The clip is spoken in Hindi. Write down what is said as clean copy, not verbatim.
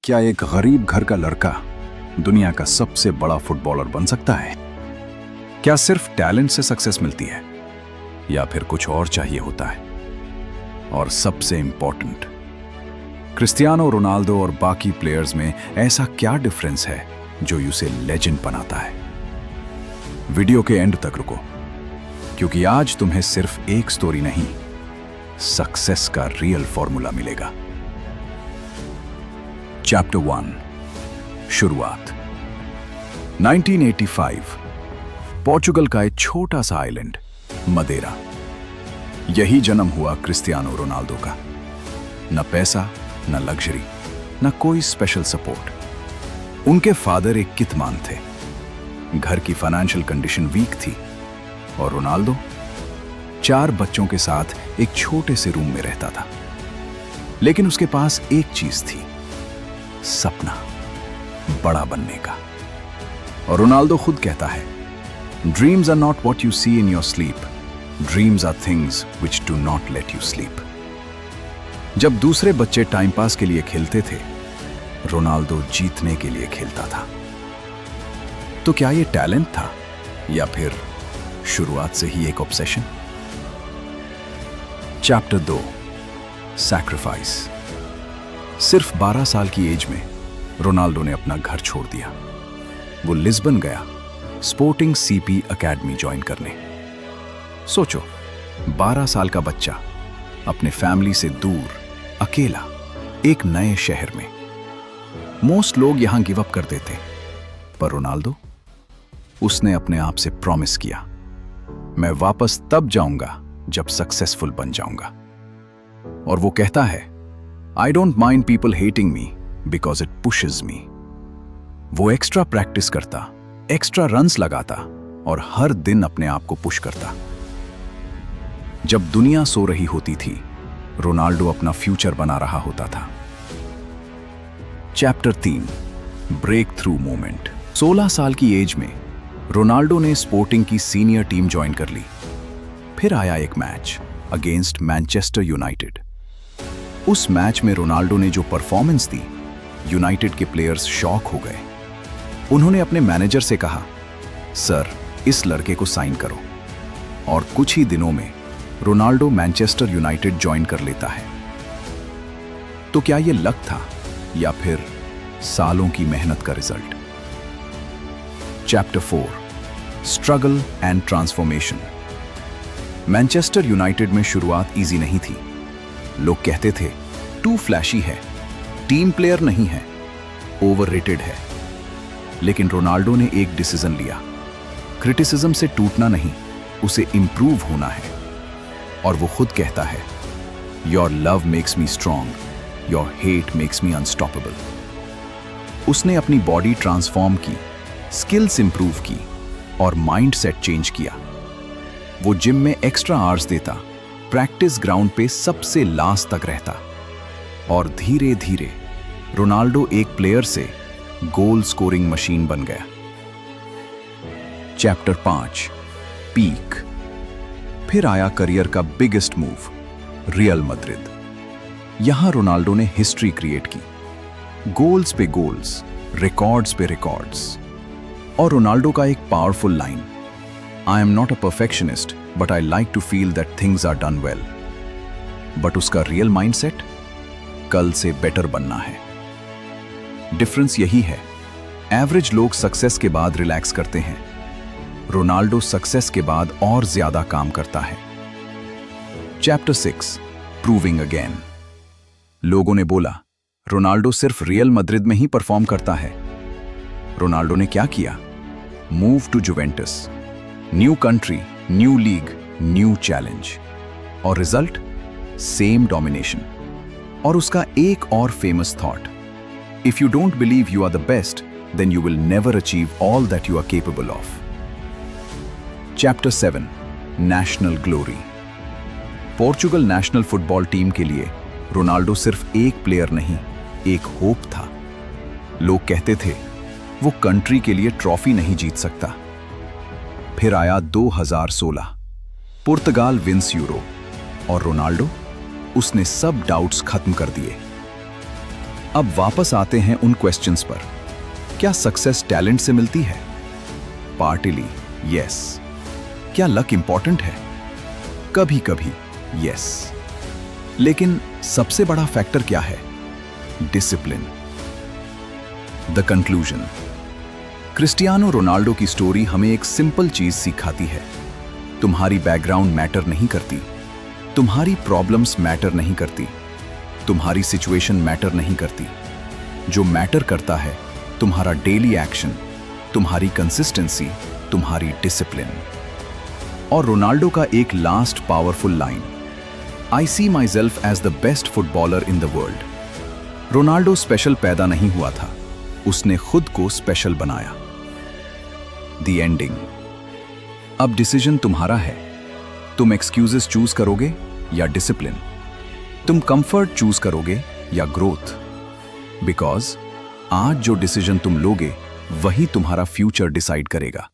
क्या एक गरीब घर का लड़का दुनिया का सबसे बड़ा फुटबॉलर बन सकता है? क्या सिर्फ टैलेंट से सक्सेस मिलती है या फिर कुछ और चाहिए होता है? और सबसे इंपॉर्टेंट, क्रिस्टियानो रोनाल्डो और बाकी प्लेयर्स में ऐसा क्या डिफरेंस है जो उसे लेजेंड बनाता है? वीडियो के एंड तक रुको, क्योंकि आज तुम्हें सिर्फ एक स्टोरी नहीं, सक्सेस का रियल फॉर्मूला मिलेगा। चैप्टर 1, शुरुआत। 1985, पोर्चुगल का एक छोटा सा आइलैंड मदेरा। यही जन्म हुआ क्रिस्टियानो रोनाल्डो का। न पैसा, न लग्जरी, न कोई स्पेशल सपोर्ट। उनके फादर एक कितमान थे। घर की फाइनेंशियल कंडीशन वीक थी और रोनाल्डो 4 बच्चों के साथ एक छोटे से रूम में रहता था। लेकिन उसके पास एक चीज थी, सपना, बड़ा बनने का। और रोनाल्डो खुद कहता है, dreams are not what you see in your sleep, dreams are things which do not let you sleep. जब दूसरे बच्चे टाइम पास के लिए खेलते थे, रोनाल्डो जीतने के लिए खेलता था। तो क्या ये टैलेंट था या फिर शुरुआत से ही एक ऑब्सेशन? Chapter 2, sacrifice. सिर्फ 12 साल की एज में रोनाल्डो ने अपना घर छोड़ दिया। वो लिस्बन गया स्पोर्टिंग सीपी एकेडमी ज्वाइन करने। सोचो, 12 साल का बच्चा अपने फैमिली से दूर, अकेला, एक नए शहर में। मोस्ट लोग यहां गिव अप कर देते, पर रोनाल्डो, उसने अपने आप से प्रॉमिस किया, मैं वापस तब जाऊंगा जब सक्सेसफुल बन जाऊंगा। और वो कहता है, I don't mind people hating me because it pushes me. वो एक्स्ट्रा प्रैक्टिस करता, एक्स्ट्रा रन्स लगाता और हर दिन अपने आप को पुश करता। जब दुनिया सो रही होती थी, रोनाल्डो अपना फ्यूचर बना रहा होता था। Chapter 3, break through moment. 16 साल की एज में रोनाल्डो ने स्पोर्टिंग की सीनियर टीम ज्वाइन कर ली। फिर आया एक मैच अगेंस्ट मैनचेस्टर यूनाइटेड। उस मैच में रोनाल्डो ने जो परफॉर्मेंस दी, यूनाइटेड के प्लेयर्स शॉक हो गए। उन्होंने अपने मैनेजर से कहा, सर, इस लड़के को साइन करो। और कुछ ही दिनों में रोनाल्डो मैनचेस्टर यूनाइटेड ज्वाइन कर लेता है। तो क्या यह लक था या फिर सालों की मेहनत का result? Chapter 4, struggle and transformation. Manchester United में शुरुआत इजी नहीं थी। लोग कहते थे, टू फ्लैशी है, टीम प्लेयर नहीं है, ओवररेटेड है। लेकिन रोनाल्डो ने एक डिसीजन लिया, क्रिटिसिज्म से टूटना नहीं, उसे इंप्रूव होना है। और वो खुद कहता है, your love makes me strong, your hate makes me unstoppable. उसने अपनी बॉडी ट्रांसफॉर्म की, स्किल्स इंप्रूव की और माइंड सेट चेंज किया। वो जिम में एक्स्ट्रा आवर्स देता, प्रैक्टिस ग्राउंड पे सबसे लास्ट तक रहता। और धीरे धीरे रोनाल्डो एक प्लेयर से गोल स्कोरिंग मशीन बन गया। Chapter 5, peak. फिर आया करियर का बिगेस्ट मूव, रियल मैड्रिड। यहां रोनाल्डो ने हिस्ट्री क्रिएट की, गोल्स पे गोल्स, रिकॉर्ड्स पे रिकॉर्ड्स। और रोनाल्डो का एक powerful line, I am not a perfectionist but I like to feel that things are done well. But उसका रियल माइंडसेट, कल से बेटर बनना है। डिफरेंस यही है, एवरेज लोग सक्सेस के बाद रिलैक्स करते हैं, रोनाल्डो सक्सेस के बाद और ज्यादा काम करता है। Chapter 6, proving again. लोगों ने बोला, रोनाल्डो सिर्फ रियल मैड्रिड में ही परफॉर्म करता है। रोनाल्डो ने क्या किया? Move to Juventus, new country, new league, new challenge. और रिजल्ट, सेम डोमिनेशन। और उसका एक और famous thought, if you don't believe you are the best, then you will never achieve all that you are capable of. Chapter 7, national glory. Portugal national football team के लिए रोनाल्डो सिर्फ एक प्लेयर नहीं, एक होप था। लोग कहते थे, वो कंट्री के लिए ट्रॉफी नहीं जीत सकता। फिर आया 2016, पुर्तगाल विंस यूरो। और रोनाल्डो, उसने सब डाउट्स खत्म कर दिए। अब वापस आते हैं उन क्वेश्चंस पर। क्या सक्सेस टैलेंट से मिलती है? पार्टिली यस। क्या लक इंपॉर्टेंट है? कभी कभी यस। लेकिन सबसे बड़ा फैक्टर क्या है? Discipline. The conclusion. Cristiano Ronaldo की स्टोरी हमें एक सिंपल चीज सिखाती है। तुम्हारी बैकग्राउंड मैटर नहीं करती, तुम्हारी प्रॉब्लम्स मैटर नहीं करती, तुम्हारी सिचुएशन मैटर नहीं करती। जो मैटर करता है तुम्हारा डेली एक्शन, तुम्हारी कंसिस्टेंसी, तुम्हारी डिसिप्लिन। और रोनाल्डो का एक last powerful line, I see myself as the best footballer in the world. Ronaldo special पैदा नहीं हुआ था, उसने खुद को स्पेशल बनाया। The ending. अब डिसीजन तुम्हारा है। तुम एक्सक्यूजेस चूज करोगे या डिसिप्लिन? तुम कंफर्ट चूज करोगे या ग्रोथ? बिकॉज आज जो डिसीजन तुम लोगे वही तुम्हारा फ्यूचर डिसाइड करेगा।